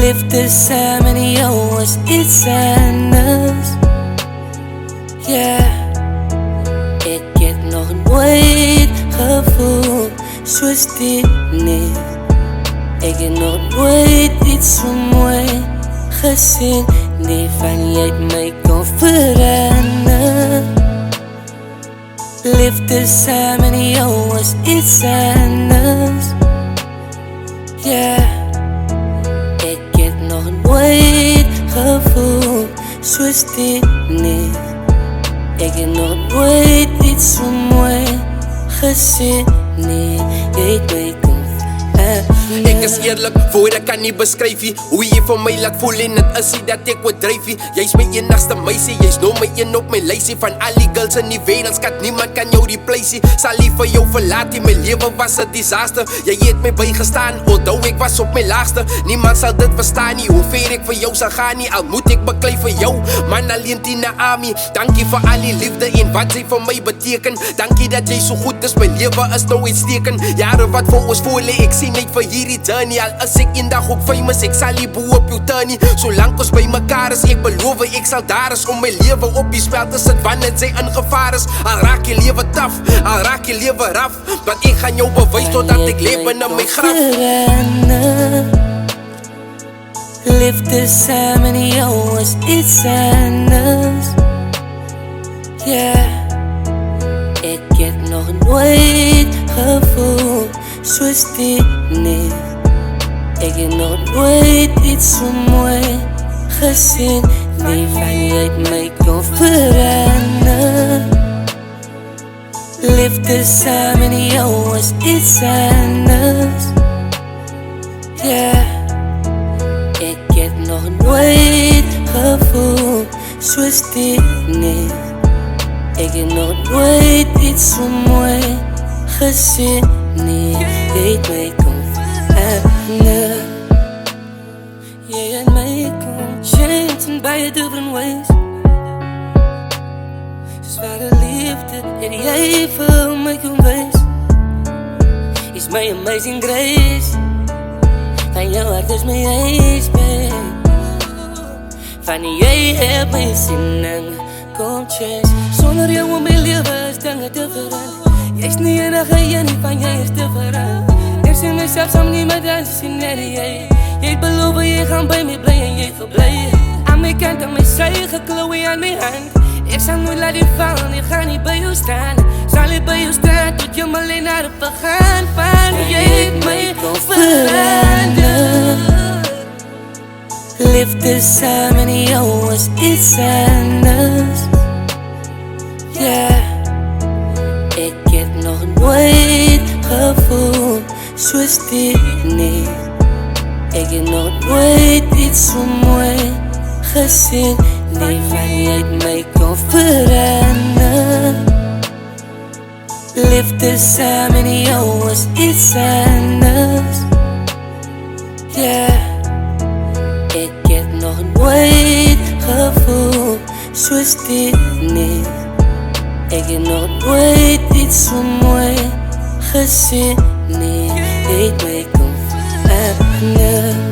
Liefde samen met jou is iets anders. Yeah, ik heb nog nooit gevoeld zoals dit niet. Ik heb nog nooit iets zo mooi gezien. Nee, van jij mij kon veranderen. Liefde samen met jou is iets anders. Yeah, ik heb nog nooit gevoeld zoals dit niet. Ik heb nog nooit iets zo mooi gezien. Nee, jij mij kon. Ek is eerlik, voor ek kan nie beskryf nie hoe jy vir my laat voel en het is nie dat ek wat dryf nie. Jy's my enigste meisie, jy's nou my een op my lysie. Van al die girls in die wereld, skat, niemand kan jou replace nie. Sal nie vir jou verlaat nie, my lewe was 'n disaster. Jy het my bygestaan, onthou ek was op my laagste. Niemand sal dit verstaan nie, hoe ver ek vir jou sal gaan nie. Al moet ek beklei vir jou, man alleen Tina Ami. Dankie vir al die liefde en wat sy vir my beteken. Dankie dat jy so goed is, my lewe is nou uitstekend. Jare wat vir ons voel, ek sien net vir hierdie journey. Al is ek eendag ook famous, ek sal nie boe op jou turn nie. Solank ons by mekaar is, ek beloof ek sal daar is om my lewe op die spel te sit wanneer sy in gevaar is. Al raak jy lewe taf, al raak jy lewe raf, want ek gaan jou bewys totdat ek lewe in my graf. Liefde samen met jou is iets anders. Yeah, ik heb nog nooit gevoeld zoals dit niet. Ik heb nog nooit iets zo mooi gezien. Nee, van jij mij kon veranderen. Liefde samen met jou is iets anders. Yeah, ik heb nog nooit gevoeld zoals dit niet. Ik heb nog nooit iets zo mooi gezien. Nee, weet mij kon veranderen. Jij en mij kon change in beide different ways. Zware liefde en jij voor mij kon wees. Is my amazing grace. Van jou hart is my eens, babe. Van jij hebt my zin en kom change. Zonder jou om mijn leven is dingen different. Jy's nie enige een nie, van jy is different. Ek sien myself saam nie met dansie sien net jy. Jy het beloof jy gaan by my bly en jy gebly. Aan my kant en my sy geklouwe aan my hand. Ek sal nooit laat die val en ek gaan nie by jou staan. Sal nie by jou staan tot jy my alleen naar op vergaan. Van jy het my verander. Liefde samen met jou is iets anders. Yeah, ik heb nog nooit gevoeld zoals dit niet. Ik heb nog nooit iets zo mooi gezien. Nee, van jij mij kon veranderen. Liefde samen met jou is iets anders. Yeah, ik heb nog nooit gevoeld zoals dit niet. Ik heb nog nooit iets zo mooi gezien. Nee, weet mij kon veranderen.